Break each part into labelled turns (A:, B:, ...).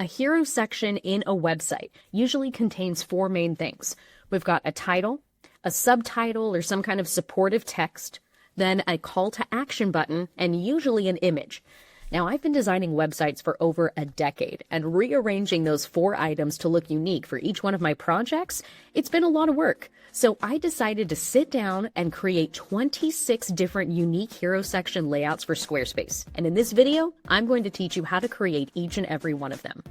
A: A hero section in a website usually contains four main things. We've got a title, a subtitle or some kind of supportive text, then a call to action button, and usually an image. Now, I've been designing websites for over a decade, and rearranging those four items to look unique for each one of my projects, it's been a lot of work. So I decided to sit down and create 26 different unique hero section layouts for Squarespace. And in this video, I'm going to teach you how to create each and every one of them.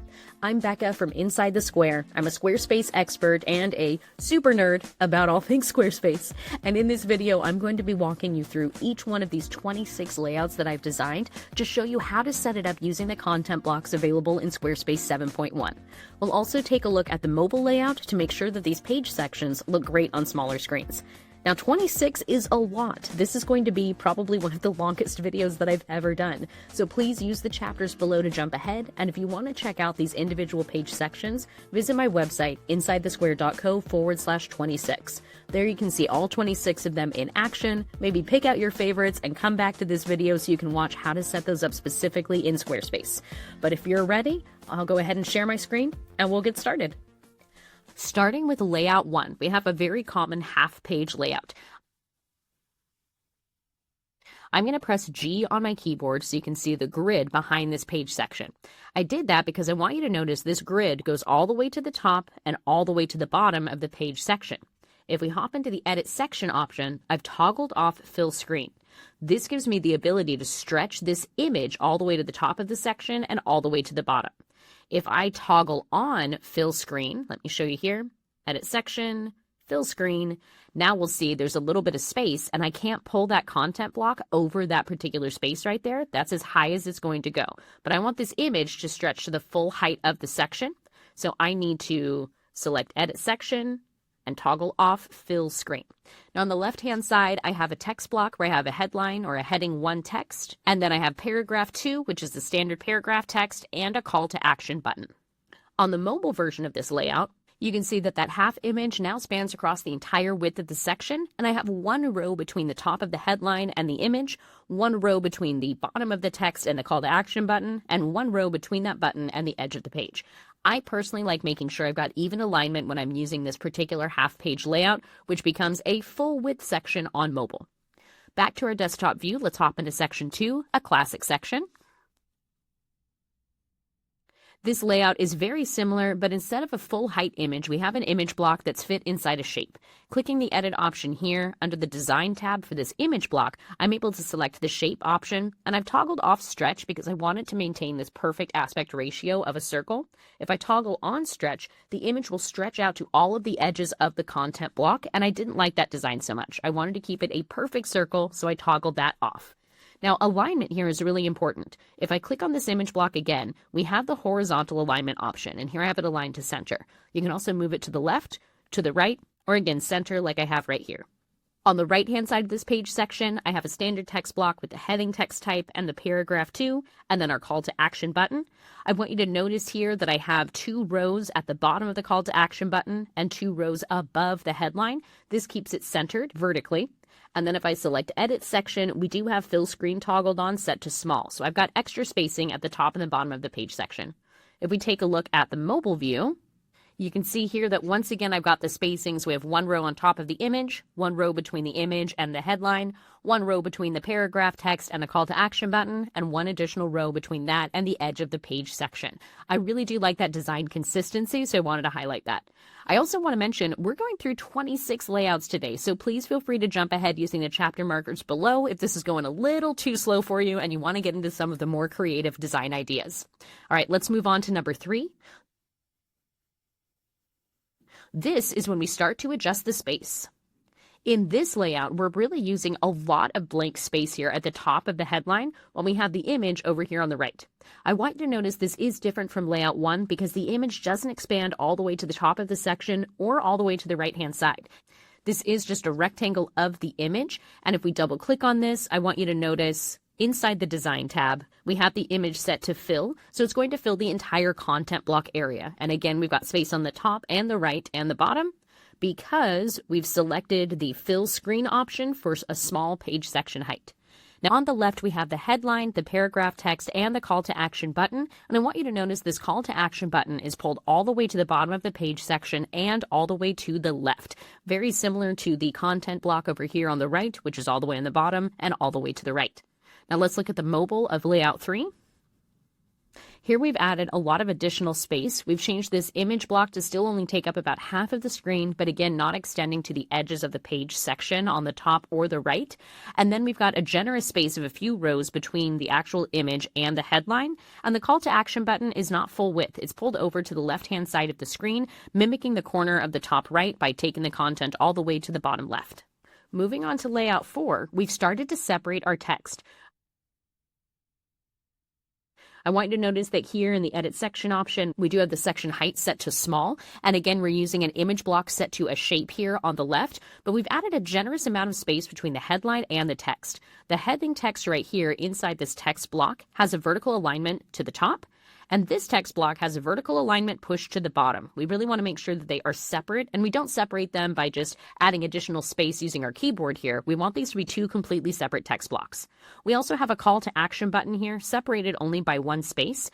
A: I'm Becca from Inside the Square. I'm a Squarespace expert and a super nerd about all things Squarespace. And in this video, I'm going to be walking you through each one of these 26 layouts that I've designed to show you how to set it up using the content blocks available in Squarespace 7.1. We'll also take a look at the mobile layout to make sure that these page sections look great on smaller screens. Now, 26 is a lot. This is going to be probably one of the longest videos that I've ever done. So please use the chapters below to jump ahead. And if you want to check out these individual page sections, visit my website, insidethesquare.co/26. There you can see all 26 of them in action. Maybe pick out your favorites and come back to this video so you can watch how to set those up specifically in Squarespace. But if you're ready, I'll go ahead and share my screen and we'll get started. Starting with layout 1, we have a very common half-page layout. I'm going to press G on my keyboard so you can see the grid behind this page section. I did that because I want you to notice this grid goes all the way to the top and all the way to the bottom of the page section. If we hop into the Edit Section option, I've toggled off Fill Screen. This gives me the ability to stretch this image all the way to the top of the section and all the way to the bottom. If I toggle on Fill Screen, let me show you here, Edit Section, Fill Screen, now we'll see there's a little bit of space and I can't pull that content block over that particular space right there. That's as high as it's going to go. But I want this image to stretch to the full height of the section. So I need to select Edit Section and toggle off Fill Screen. Now on the left-hand side, I have a text block where I have a headline or a heading 1 text, and then I have paragraph 2, which is the standard paragraph text, and a call to action button. On the mobile version of this layout, you can see that that half image now spans across the entire width of the section, and I have one row between the top of the headline and the image, one row between the bottom of the text and the call to action button, and one row between that button and the edge of the page. I personally like making sure I've got even alignment when I'm using this particular half-page layout, which becomes a full width section on mobile. Back to our desktop view, let's hop into section 2, a classic section. This layout is very similar, but instead of a full height image, we have an image block that's fit inside a shape. Clicking the Edit option here, under the Design tab for this image block, I'm able to select the Shape option, and I've toggled off Stretch because I wanted to maintain this perfect aspect ratio of a circle. If I toggle on Stretch, the image will stretch out to all of the edges of the content block, and I didn't like that design so much. I wanted to keep it a perfect circle, so I toggled that off. Now, alignment here is really important. If I click on this image block again, we have the horizontal alignment option, and here I have it aligned to center. You can also move it to the left, to the right, or again, center like I have right here. On the right-hand side of this page section, I have a standard text block with the heading text type and the paragraph 2, and then our call to action button. I want you to notice here that I have 2 rows at the bottom of the call to action button and 2 rows above the headline. This keeps it centered vertically. And then if I select Edit Section, we do have Fill Screen toggled on set to small. So I've got extra spacing at the top and the bottom of the page section. If we take a look at the mobile view, you can see here that once again I've got the spacing. So we have 1 row on top of the image, 1 row between the image and the headline, 1 row between the paragraph text and the call to action button, and 1 additional row between that and the edge of the page section. I really do like that design consistency, so I wanted to highlight that. I also want to mention we're going through 26 layouts today, so please feel free to jump ahead using the chapter markers below if this is going a little too slow for you and you want to get into some of the more creative design ideas. All right, let's move on to number 3. This is when we start to adjust the space. In this layout, we're really using a lot of blank space here at the top of the headline while we have the image over here on the right. I want you to notice this is different from layout 1 because the image doesn't expand all the way to the top of the section or all the way to the right-hand side. This is just a rectangle of the image, and if we double click on this, I want you to notice inside the Design tab, we have the image set to fill, so it's going to fill the entire content block area. And again, we've got space on the top and the right and the bottom because we've selected the Fill Screen option for a small page section height. Now on the left, we have the headline, the paragraph text, and the call to action button. And I want you to notice this call to action button is pulled all the way to the bottom of the page section and all the way to the left. Very similar to the content block over here on the right, which is all the way on the bottom and all the way to the right. Now let's look at the mobile of layout 3. Here we've added a lot of additional space. We've changed this image block to still only take up about half of the screen, but again, not extending to the edges of the page section on the top or the right. And then we've got a generous space of a few rows between the actual image and the headline. And the call to action button is not full width. It's pulled over to the left-hand side of the screen, mimicking the corner of the top right by taking the content all the way to the bottom left. Moving on to layout 4, we've started to separate our text. I want you to notice that here in the edit section option, we do have the section height set to small. And again, we're using an image block set to a shape here on the left, but we've added a generous amount of space between the headline and the text. The heading text right here inside this text block has a vertical alignment to the top, and this text block has a vertical alignment pushed to the bottom. We really want to make sure that they are separate, and we don't separate them by just adding additional space using our keyboard here. We want these to be two completely separate text blocks. We also have a call to action button here, separated only by one space.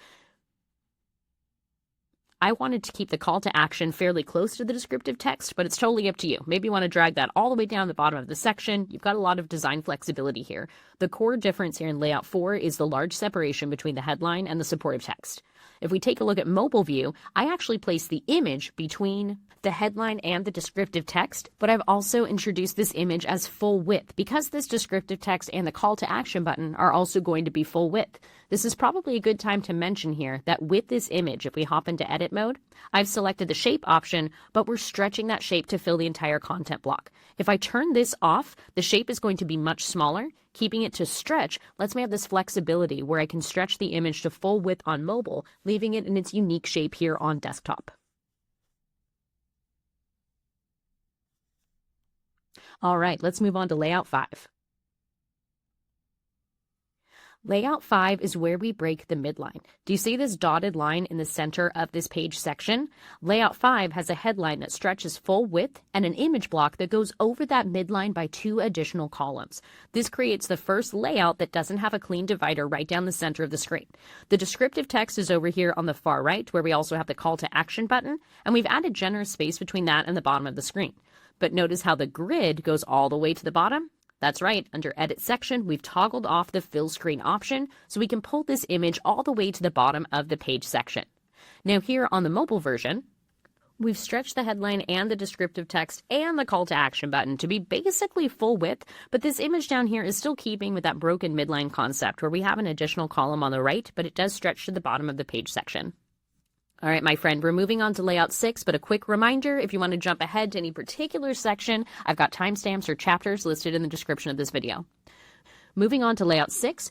A: I wanted to keep the call to action fairly close to the descriptive text, but it's totally up to you. Maybe you want to drag that all the way down the bottom of the section. You've got a lot of design flexibility here. The core difference here in layout 4 is the large separation between the headline and the supportive text. If we take a look at mobile view, I actually placed the image between the headline and the descriptive text, but I've also introduced this image as full width because this descriptive text and the call to action button are also going to be full width. This is probably a good time to mention here that with this image, if we hop into edit mode, I've selected the shape option, but we're stretching that shape to fill the entire content block. If I turn this off, the shape is going to be much smaller. Keeping it to stretch lets me have this flexibility where I can stretch the image to full width on mobile, leaving it in its unique shape here on desktop. All right, let's move on to layout 5. Layout 5 is where we break the midline. Do you see this dotted line in the center of this page section? Layout 5 has a headline that stretches full width and an image block that goes over that midline by 2 additional columns. This creates the first layout that doesn't have a clean divider right down the center of the screen. The descriptive text is over here on the far right, where we also have the call to action button, and we've added generous space between that and the bottom of the screen. But notice how the grid goes all the way to the bottom? That's right, under Edit section, we've toggled off the fill screen option so we can pull this image all the way to the bottom of the page section. Now here on the mobile version, we've stretched the headline and the descriptive text and the call to action button to be basically full width, but this image down here is still keeping with that broken midline concept where we have an additional column on the right, but it does stretch to the bottom of the page section. All right, my friend, we're moving on to layout 6, but a quick reminder, if you want to jump ahead to any particular section, I've got timestamps or chapters listed in the description of this video. Moving on to layout 6,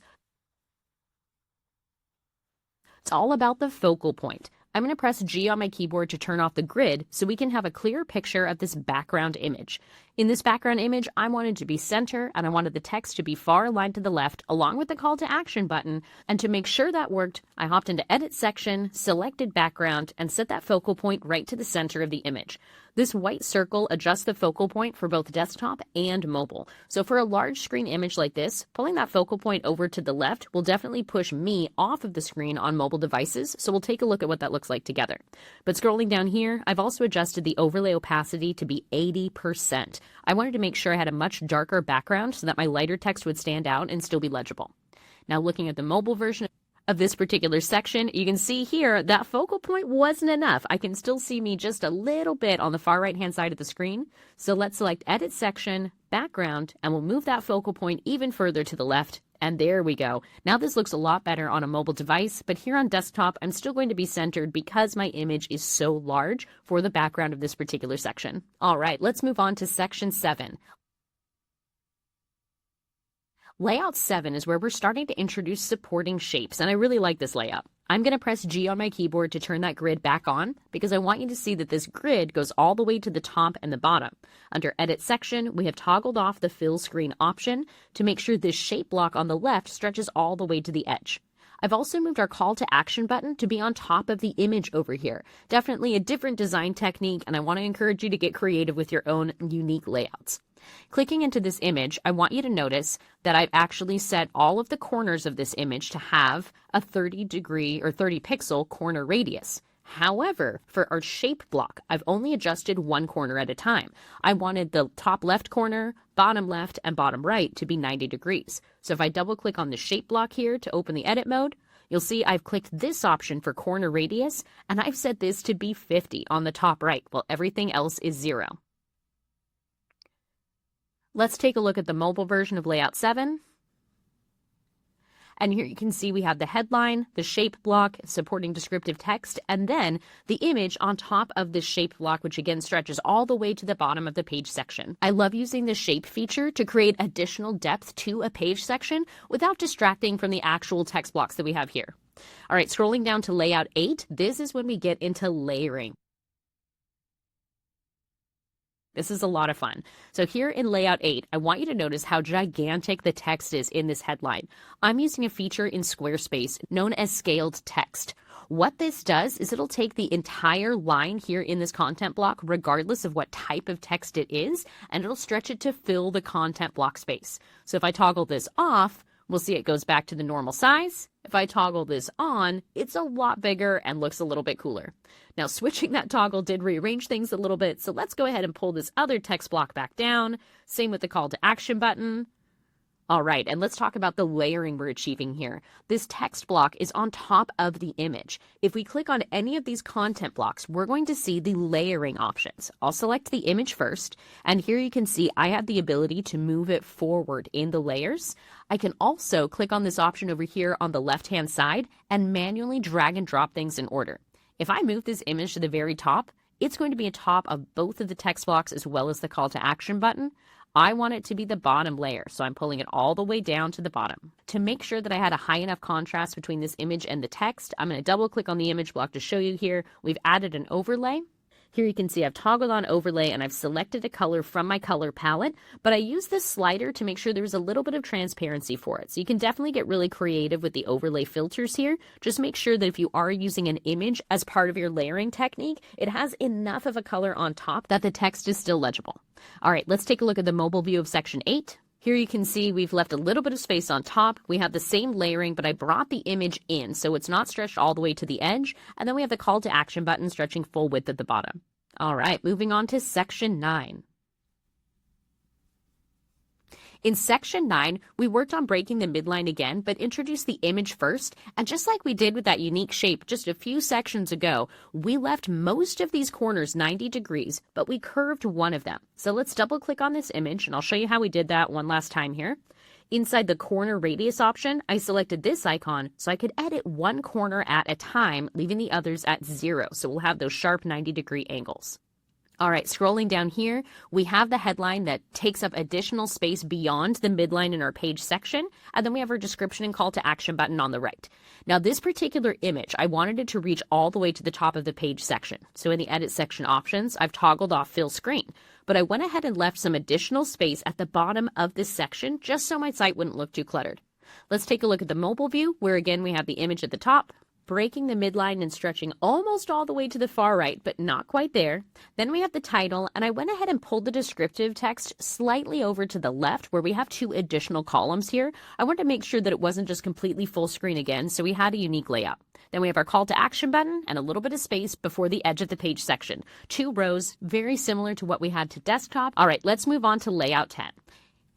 A: it's all about the focal point. I'm going to press G on my keyboard to turn off the grid so we can have a clear picture of this background image. In this background image, I wanted to be center and I wanted the text to be far aligned to the left along with the call to action button. And to make sure that worked, I hopped into Edit section, selected background, and set that focal point right to the center of the image. This white circle adjusts the focal point for both desktop and mobile. So for a large screen image like this, pulling that focal point over to the left will definitely push me off of the screen on mobile devices. So we'll take a look at what that looks like together. But scrolling down here, I've also adjusted the overlay opacity to be 80%. I wanted to make sure I had a much darker background so that my lighter text would stand out and still be legible. Now looking at the mobile version of this particular section, you can see here that focal point wasn't enough. I can still see me just a little bit on the far right hand side of the screen. So let's select Edit section, background, and we'll move that focal point even further to the left. And there we go. Now this looks a lot better on a mobile device, but here on desktop, I'm still going to be centered because my image is so large for the background of this particular section. All right, let's move on to section 7. Layout 7 is where we're starting to introduce supporting shapes, and I really like this layout. I'm going to press G on my keyboard to turn that grid back on because I want you to see that this grid goes all the way to the top and the bottom. Under Edit section, we have toggled off the fill screen option to make sure this shape block on the left stretches all the way to the edge. I've also moved our call to action button to be on top of the image over here. Definitely a different design technique, and I want to encourage you to get creative with your own unique layouts. Clicking into this image, I want you to notice that I've actually set all of the corners of this image to have a 30-degree or 30 pixel corner radius. However, for our shape block, I've only adjusted one corner at a time. I wanted the top left corner, bottom left, and bottom right to be 90 degrees. So if I double click on the shape block here to open the edit mode, you'll see I've clicked this option for corner radius, and I've set this to be 50 on the top right, while everything else is 0. Let's take a look at the mobile version of Layout 7. And here you can see we have the headline, the shape block, supporting descriptive text, and then the image on top of this shape block, which again stretches all the way to the bottom of the page section. I love using the shape feature to create additional depth to a page section without distracting from the actual text blocks that we have here. All right, scrolling down to Layout 8, this is when we get into layering. This is a lot of fun. So here in Layout 8, I want you to notice how gigantic the text is in this headline. I'm using a feature in Squarespace known as scaled text. What this does is it'll take the entire line here in this content block, regardless of what type of text it is, and it'll stretch it to fill the content block space. So if I toggle this off, we'll see it goes back to the normal size. If I toggle this on, it's a lot bigger and looks a little bit cooler. Now, switching that toggle did rearrange things a little bit, so let's go ahead and pull this other text block back down. Same with the call to action button. All right, and let's talk about the layering we're achieving here. This text block is on top of the image. If we click on any of these content blocks, we're going to see the layering options. I'll select the image first, and here you can see I have the ability to move it forward in the layers. I can also click on this option over here on the left-hand side and manually drag and drop things in order. If I move this image to the very top, it's going to be on top of both of the text blocks as well as the call to action button. I want it to be the bottom layer, so I'm pulling it all the way down to the bottom. To make sure that I had a high enough contrast between this image and the text, I'm going to double click on the image block to show you here. We've added an overlay. Here you can see I've toggled on overlay and I've selected a color from my color palette, but I use this slider to make sure there's a little bit of transparency for it. So you can definitely get really creative with the overlay filters here. Just make sure that if you are using an image as part of your layering technique, it has enough of a color on top that the text is still legible. All right, let's take a look at the mobile view of section 8. Here you can see we've left a little bit of space on top. We have the same layering, but I brought the image in, so it's not stretched all the way to the edge. And then we have the call to action button stretching full width at the bottom. All right, moving on to section 9. In section 9, we worked on breaking the midline again, but introduced the image first. And just like we did with that unique shape just a few sections ago, we left most of these corners 90 degrees, but we curved one of them. So let's double click on this image, and I'll show you how we did that one last time here. Inside the corner radius option, I selected this icon so I could edit one corner at a time, leaving the others at 0. So we'll have those sharp 90-degree angles. All right, scrolling down here, we have the headline that takes up additional space beyond the midline in our page section, and then we have our description and call to action button on the right. Now, this particular image, I wanted it to reach all the way to the top of the page section. So in the edit section options, I've toggled off fill screen, but I went ahead and left some additional space at the bottom of this section just so my site wouldn't look too cluttered. Let's take a look at the mobile view, where again we have the image at the top, breaking the midline and stretching almost all the way to the far right, but not quite there. Then we have the title, and I went ahead and pulled the descriptive text slightly over to the left where we have 2 additional columns here. I wanted to make sure that it wasn't just completely full screen again, so we had a unique layout. Then we have our call to action button and a little bit of space before the edge of the page section. 2 rows, very similar to what we had to desktop. All right, let's move on to layout 10.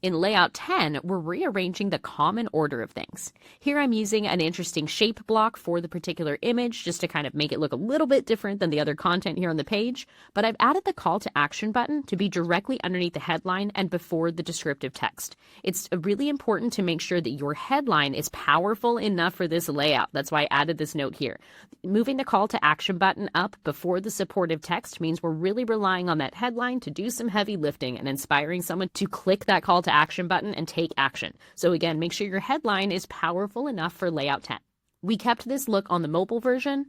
A: In layout 10, we're rearranging the common order of things. Here I'm using an interesting shape block for the particular image just to kind of make it look a little bit different than the other content here on the page, but I've added the call to action button to be directly underneath the headline and before the descriptive text. It's really important to make sure that your headline is powerful enough for this layout. That's why I added this note here. Moving the call to action button up before the supportive text means we're really relying on that headline to do some heavy lifting and inspiring someone to click that call to action button and take action. So again, make sure your headline is powerful enough for layout 10. We kept this look on the mobile version,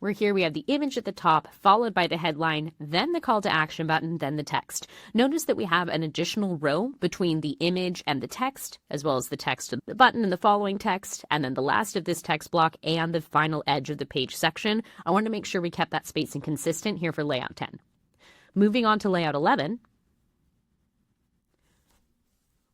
A: where here we have the image at the top, followed by the headline, then the call to action button, then the text. Notice that we have an additional row between the image and the text, as well as the text of the button and the following text, and then the last of this text block and the final edge of the page section. I wanted to make sure we kept that spacing consistent here for layout 10. Moving on to layout 11,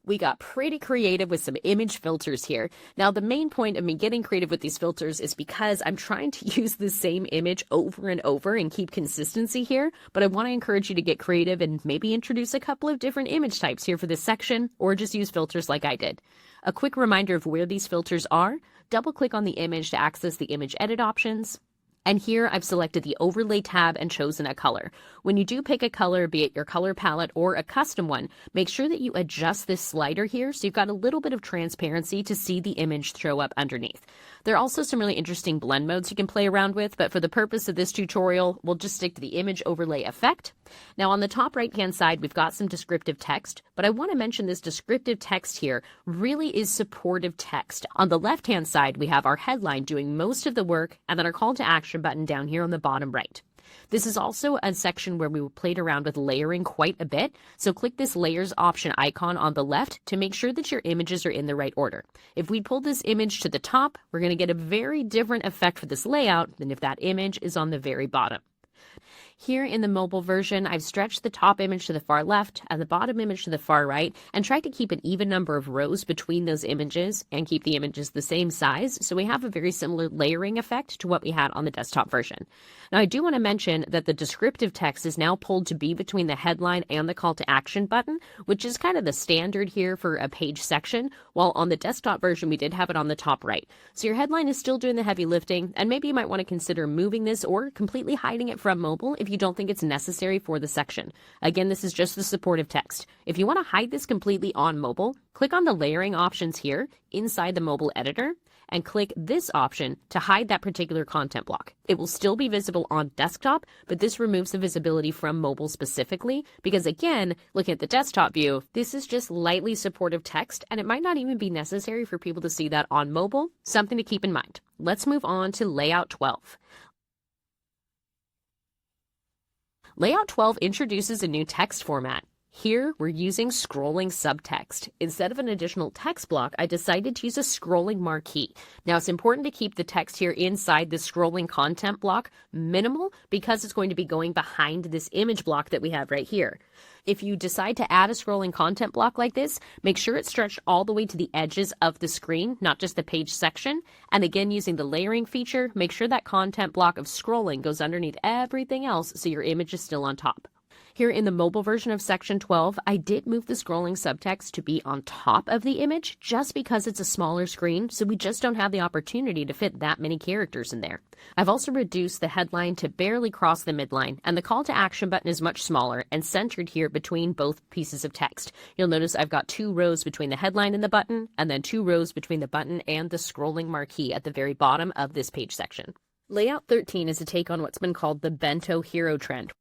A: We got pretty creative with some image filters here. Now, the main point of me getting creative with these filters is because I'm trying to use the same image over and over and keep consistency here, but I want to encourage you to get creative and maybe introduce a couple of different image types here for this section, or just use filters like I did. A quick reminder of where these filters are: double-click on the image to access the image edit options. And here I've selected the Overlay tab and chosen a color. When you do pick a color, be it your color palette or a custom one, make sure that you adjust this slider here so you've got a little bit of transparency to see the image show up underneath. There are also some really interesting blend modes you can play around with, but for the purpose of this tutorial, we'll just stick to the image overlay effect. Now on the top right-hand side, we've got some descriptive text, but I want to mention this descriptive text here really is supportive text. On the left-hand side, we have our headline doing most of the work, and then our call to action button down here on the bottom right. This is also a section where we played around with layering quite a bit, so click this layers option icon on the left to make sure that your images are in the right order. If we pull this image to the top, we're going to get a very different effect for this layout than if that image is on the very bottom. Here in the mobile version, I've stretched the top image to the far left and the bottom image to the far right and tried to keep an even number of rows between those images and keep the images the same size, so we have a very similar layering effect to what we had on the desktop version. Now, I do want to mention that the descriptive text is now pulled to be between the headline and the call to action button, which is kind of the standard here for a page section, while on the desktop version we did have it on the top right. So your headline is still doing the heavy lifting, and maybe you might want to consider moving this or completely hiding it from mobile if you don't think it's necessary for the section. Again, this is just the supportive text. If you want to hide this completely on mobile, click on the layering options here inside the mobile editor and click this option to hide that particular content block. It will still be visible on desktop, but this removes the visibility from mobile specifically because, again, looking at the desktop view, this is just lightly supportive text and it might not even be necessary for people to see that on mobile. Something to keep in mind. Let's move on to Layout 12. Layout 12 introduces a new text format. Here, we're using scrolling subtext. Instead of an additional text block, I decided to use a scrolling marquee. Now, it's important to keep the text here inside the scrolling content block minimal because it's going to be going behind this image block that we have right here. If you decide to add a scrolling content block like this, make sure it's stretched all the way to the edges of the screen, not just the page section. And again, using the layering feature, make sure that content block of scrolling goes underneath everything else so your image is still on top. Here in the mobile version of section 12, I did move the scrolling subtext to be on top of the image just because it's a smaller screen, so we just don't have the opportunity to fit that many characters in there. I've also reduced the headline to barely cross the midline, and the call to action button is much smaller and centered here between both pieces of text. You'll notice I've got 2 rows between the headline and the button, and then 2 rows between the button and the scrolling marquee at the very bottom of this page section. Layout 13 is a take on what's been called the bento hero trend.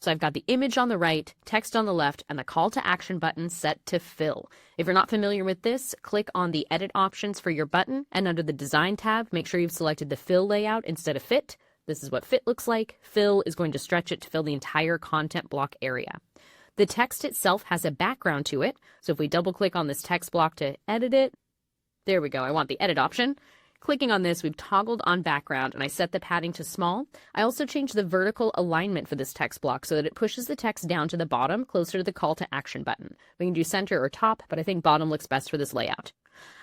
A: So I've got the image on the right, text on the left, and the call to action button set to fill. If you're not familiar with this, click on the edit options for your button, and under the design tab, make sure you've selected the fill layout instead of fit. This is what fit looks like. Fill is going to stretch it to fill the entire content block area. The text itself has a background to it, so if we double click on this text block to edit it, there we go, I want the edit option. Clicking on this, we've toggled on background and I set the padding to small. I also changed the vertical alignment for this text block so that it pushes the text down to the bottom, closer to the call to action button. We can do center or top, but I think bottom looks best for this layout.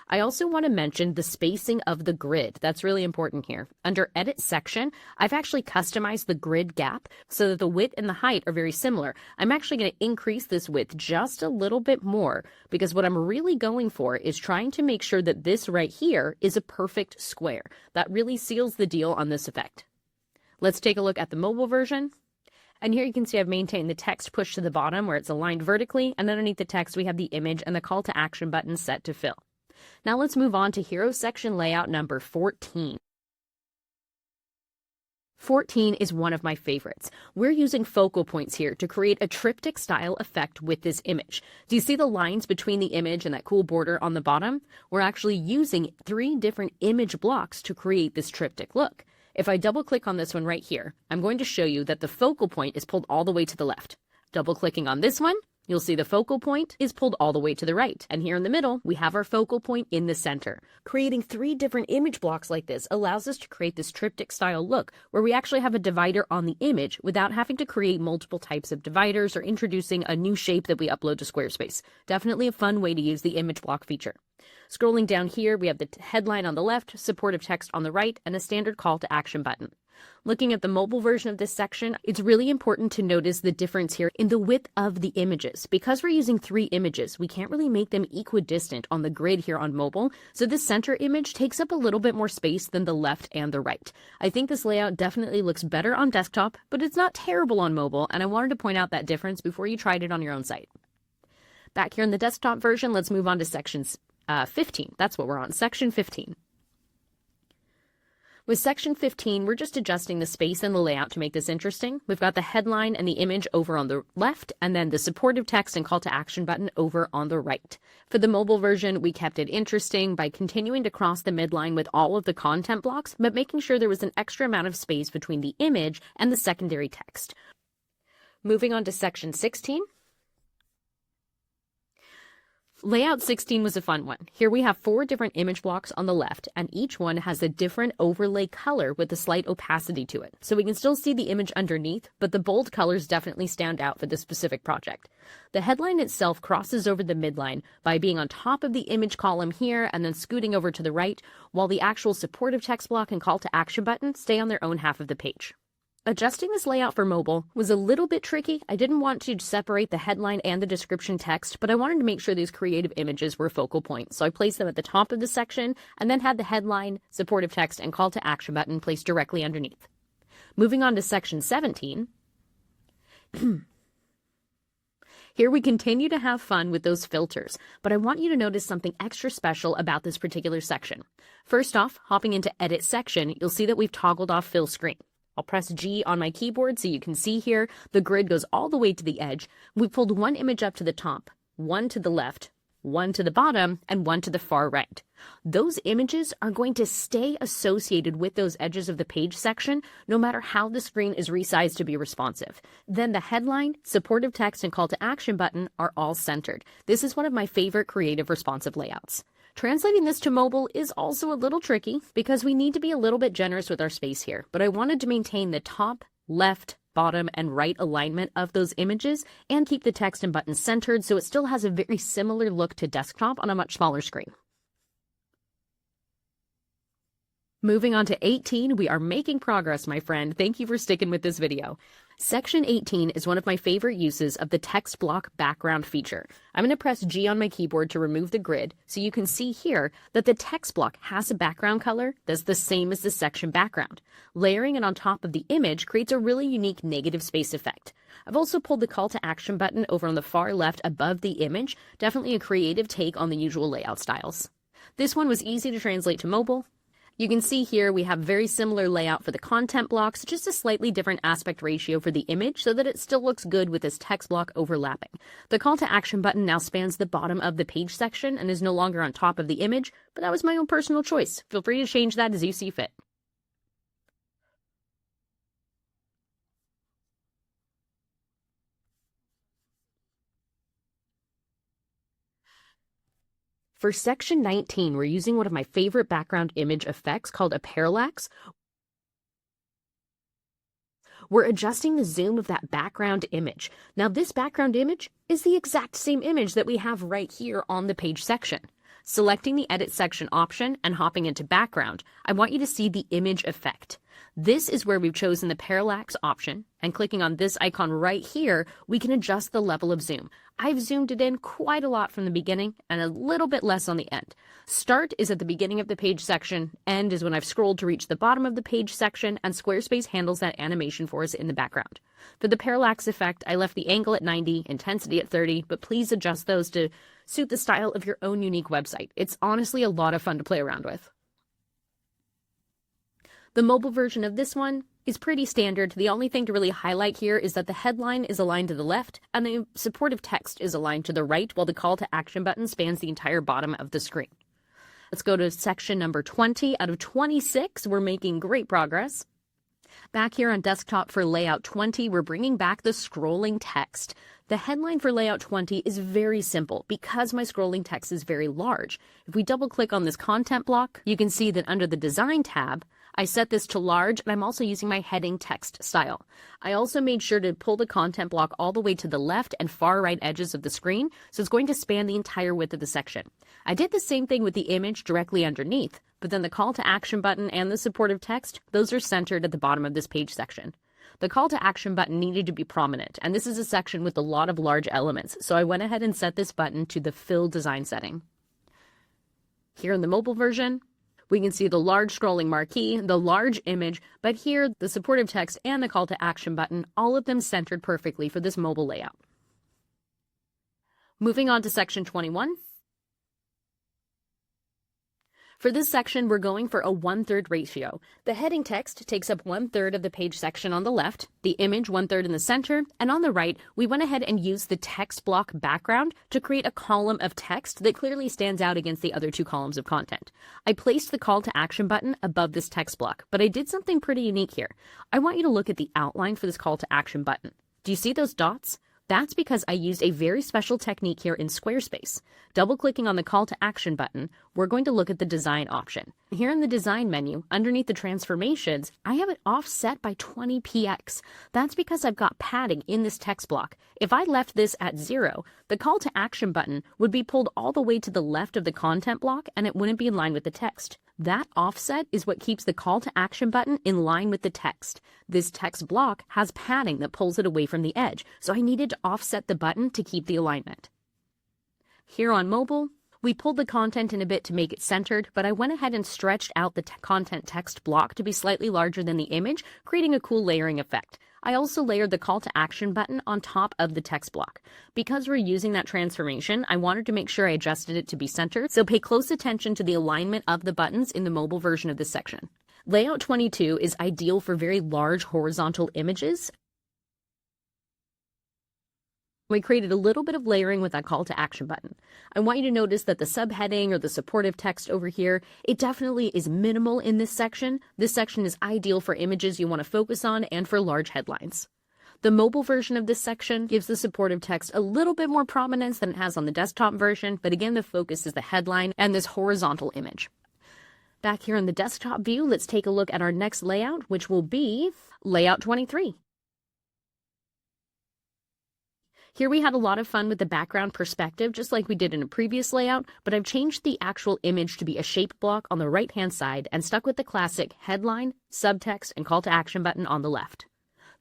A: I also want to mention the spacing of the grid. That's really important here. Under Edit section, I've actually customized the grid gap so that the width and the height are very similar. I'm actually going to increase this width just a little bit more because what I'm really going for is trying to make sure that this right here is a perfect square. That really seals the deal on this effect. Let's take a look at the mobile version. And here you can see I've maintained the text pushed to the bottom where it's aligned vertically, and underneath the text we have the image and the call to action button set to fill. Now let's move on to hero section layout number 14. 14 is one of my favorites. We're using focal points here to create a triptych style effect with this image. Do you see the lines between the image and that cool border on the bottom? We're actually using 3 different image blocks to create this triptych look. If I double click on this one right here, I'm going to show you that the focal point is pulled all the way to the left. Double clicking on this one, You'll see the focal point is pulled all the way to the right, and here in the middle, we have our focal point in the center. Creating 3 different image blocks like this allows us to create this triptych style look, where we actually have a divider on the image without having to create multiple types of dividers or introducing a new shape that we upload to Squarespace. Definitely a fun way to use the image block feature. Scrolling down here, we have the headline on the left, supportive text on the right, and a standard call to action button. Looking at the mobile version of this section, it's really important to notice the difference here in the width of the images. Because we're using 3 images, we can't really make them equidistant on the grid here on mobile, so this center image takes up a little bit more space than the left and the right. I think this layout definitely looks better on desktop, but it's not terrible on mobile, and I wanted to point out that difference before you tried it on your own site. Back here in the desktop version, let's move on to sections 15. That's what we're on, section 15. With section 15, we're just adjusting the space and the layout to make this interesting. We've got the headline and the image over on the left, and then the supportive text and call to action button over on the right. For the mobile version, we kept it interesting by continuing to cross the midline with all of the content blocks, but making sure there was an extra amount of space between the image and the secondary text. Moving on to section 16. Layout 16 was a fun one. Here we have 4 different image blocks on the left, and each one has a different overlay color with a slight opacity to it. So we can still see the image underneath, but the bold colors definitely stand out for this specific project. The headline itself crosses over the midline by being on top of the image column here and then scooting over to the right, while the actual supportive text block and call to action button stay on their own half of the page. Adjusting this layout for mobile was a little bit tricky. I didn't want to separate the headline and the description text, but I wanted to make sure these creative images were focal points. So I placed them at the top of the section and then had the headline, supportive text, and call to action button placed directly underneath. Moving on to section 17. Here we continue to have fun with those filters, but I want you to notice something extra special about this particular section. First off, hopping into Edit Section, you'll see that we've toggled off Fill Screen. I'll press G on my keyboard so you can see here the grid goes all the way to the edge. We pulled 1 image up to the top, 1 to the left, 1 to the bottom, and 1 to the far right. Those images are going to stay associated with those edges of the page section no matter how the screen is resized to be responsive. Then the headline, supportive text, and call to action button are all centered. This is one of my favorite creative responsive layouts. Translating this to mobile is also a little tricky because we need to be a little bit generous with our space here, but I wanted to maintain the top, left, bottom, and right alignment of those images and keep the text and buttons centered so it still has a very similar look to desktop on a much smaller screen. Moving on to 18, we are making progress, my friend. Thank you for sticking with this video. Section 18 is one of my favorite uses of the text block background feature. I'm going to press G on my keyboard to remove the grid so you can see here that the text block has a background color that's the same as the section background. Layering it on top of the image creates a really unique negative space effect. I've also pulled the call to action button over on the far left above the image, definitely a creative take on the usual layout styles. This one was easy to translate to mobile. You can see here we have very similar layout for the content blocks, just a slightly different aspect ratio for the image so that it still looks good with this text block overlapping. The call to action button now spans the bottom of the page section and is no longer on top of the image, but that was my own personal choice. Feel free to change that as you see fit. For section 19, we're using one of my favorite background image effects called a parallax. We're adjusting the zoom of that background image. Now, this background image is the exact same image that we have right here on the page section. Selecting the Edit Section option and hopping into Background, I want you to see the image effect. This is where we've chosen the Parallax option, and clicking on this icon right here, we can adjust the level of zoom. I've zoomed it in quite a lot from the beginning and a little bit less on the end. Start is at the beginning of the page section, end is when I've scrolled to reach the bottom of the page section, and Squarespace handles that animation for us in the background. For the parallax effect, I left the angle at 90, intensity at 30, but please adjust those to suit the style of your own unique website. It's honestly a lot of fun to play around with. The mobile version of this one is pretty standard. The only thing to really highlight here is that the headline is aligned to the left and the supportive text is aligned to the right, while the call to action button spans the entire bottom of the screen. Let's go to section number 20. Out of 26, we're making great progress. Back here on desktop for layout 20, we're bringing back the scrolling text. The headline for layout 20 is very simple because my scrolling text is very large. If we double click on this content block, you can see that under the design tab, I set this to large, and I'm also using my heading text style. I also made sure to pull the content block all the way to the left and far right edges of the screen, so it's going to span the entire width of the section. I did the same thing with the image directly underneath, but then the call to action button and the supportive text, those are centered at the bottom of this page section. The call to action button needed to be prominent, and this is a section with a lot of large elements, so I went ahead and set this button to the fill design setting. Here in the mobile version, we can see the large scrolling marquee, the large image, but here the supportive text and the call to action button, all of them centered perfectly for this mobile layout. Moving on to section 21. For this section, we're going for a 1/3 ratio. The heading text takes up 1/3 of the page section on the left, the image 1/3 in the center, and on the right, we went ahead and used the text block background to create a column of text that clearly stands out against the other two columns of content. I placed the call to action button above this text block, but I did something pretty unique here. I want you to look at the outline for this call to action button. Do you see those dots? That's because I used a very special technique here in Squarespace. Double-clicking on the call to action button, we're going to look at the design option. Here in the design menu, underneath the transformations, I have it offset by 20px. That's because I've got padding in this text block. If I left this at 0, the call to action button would be pulled all the way to the left of the content block and it wouldn't be in line with the text. That offset is what keeps the call to action button in line with the text. This text block has padding that pulls it away from the edge, so I needed to offset the button to keep the alignment. Here on mobile, we pulled the content in a bit to make it centered, but I went ahead and stretched out the content text block to be slightly larger than the image, creating a cool layering effect. I also layered the call to action button on top of the text block. Because we're using that transformation, I wanted to make sure I adjusted it to be centered, so pay close attention to the alignment of the buttons in the mobile version of this section. Layout 22 is ideal for very large horizontal images. We created a little bit of layering with that call to action button. I want you to notice that the subheading or the supportive text over here, it definitely is minimal in this section. This section is ideal for images you want to focus on and for large headlines. The mobile version of this section gives the supportive text a little bit more prominence than it has on the desktop version, but again, the focus is the headline and this horizontal image. Back here in the desktop view, let's take a look at our next layout, which will be layout 23. Here we had a lot of fun with the background perspective, just like we did in a previous layout, but I've changed the actual image to be a shape block on the right-hand side and stuck with the classic headline, subtext, and call to action button on the left.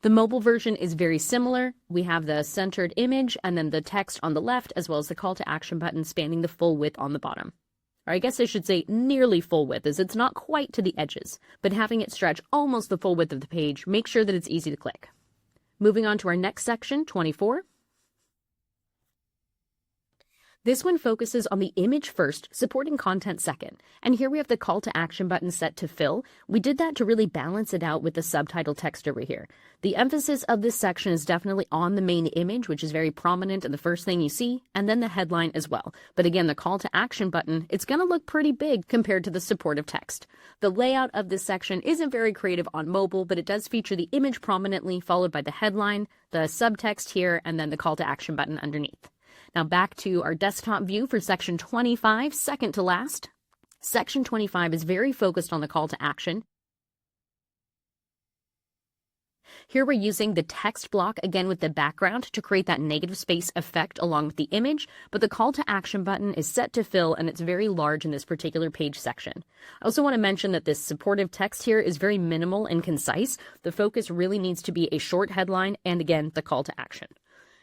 A: The mobile version is very similar. We have the centered image and then the text on the left, as well as the call to action button spanning the full width on the bottom. Or I guess I should say nearly full width, as it's not quite to the edges, but having it stretch almost the full width of the page makes sure that it's easy to click. Moving on to our next section, 24. This one focuses on the image first, supporting content second. And here we have the call to action button set to fill. We did that to really balance it out with the subtitle text over here. The emphasis of this section is definitely on the main image, which is very prominent and the first thing you see, and then the headline as well. But again, the call to action button, it's going to look pretty big compared to the supportive text. The layout of this section isn't very creative on mobile, but it does feature the image prominently, followed by the headline, the subtext here, and then the call to action button underneath. Now back to our desktop view for section 25, second to last. Section 25 is very focused on the call to action. Here we're using the text block again with the background to create that negative space effect along with the image, but the call to action button is set to fill and it's very large in this particular page section. I also want to mention that this supportive text here is very minimal and concise. The focus really needs to be a short headline and again, the call to action.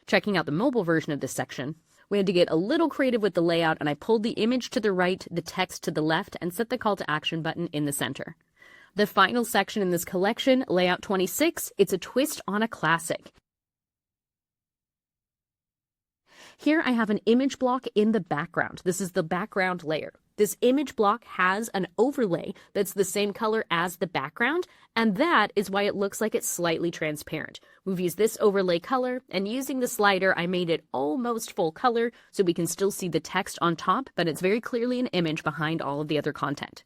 A: Checking out the mobile version of this section, we had to get a little creative with the layout and I pulled the image to the right, the text to the left, and set the call to action button in the center. The final section in this collection, layout 26, it's a twist on a classic. Here I have an image block in the background. This is the background layer. This image block has an overlay that's the same color as the background, and that is why it looks like it's slightly transparent. We've used this overlay color, and using the slider, I made it almost full color so we can still see the text on top, but it's very clearly an image behind all of the other content.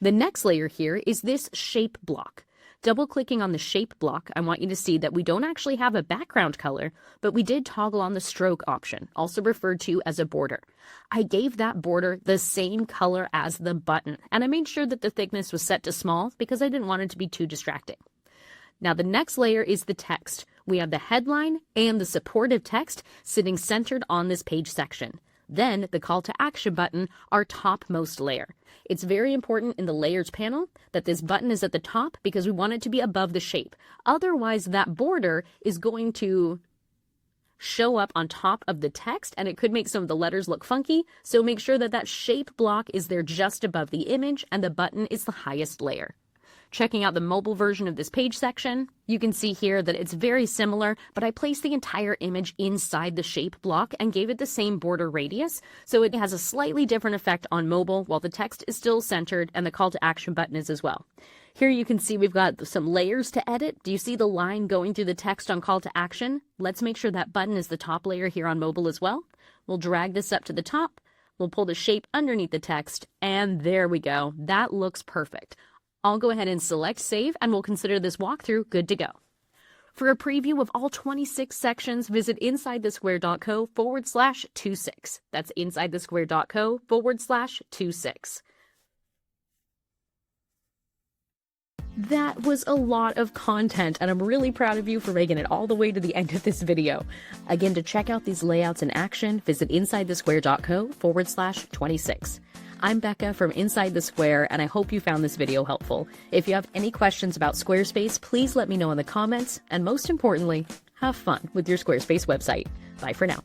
A: The next layer here is this shape block. Double-clicking on the shape block, I want you to see that we don't actually have a background color, but we did toggle on the stroke option, also referred to as a border. I gave that border the same color as the button, and I made sure that the thickness was set to small because I didn't want it to be too distracting. Now the next layer is the text. We have the headline and the supportive text sitting centered on this page section. Then the call to action button, our topmost layer. It's very important in the layers panel that this button is at the top because we want it to be above the shape. Otherwise, that border is going to show up on top of the text and it could make some of the letters look funky. So make sure that that shape block is there just above the image and the button is the highest layer. Checking out the mobile version of this page section, you can see here that it's very similar, but I placed the entire image inside the shape block and gave it the same border radius, so it has a slightly different effect on mobile while the text is still centered and the call to action button is as well. Here you can see we've got some layers to edit. Do you see the line going through the text on call to action? Let's make sure that button is the top layer here on mobile as well. We'll drag this up to the top. We'll pull the shape underneath the text, and there we go. That looks perfect. I'll go ahead and select save and we'll consider this walkthrough good to go. For a preview of all 26 sections, visit insidethesquare.co/26. That's insidethesquare.co/26. That was a lot of content, and I'm really proud of you for making it all the way to the end of this video. Again, to check out these layouts in action, visit insidethesquare.co/26. I'm Becca from Inside the Square, and I hope you found this video helpful. If you have any questions about Squarespace, please let me know in the comments, and most importantly, have fun with your Squarespace website. Bye for now.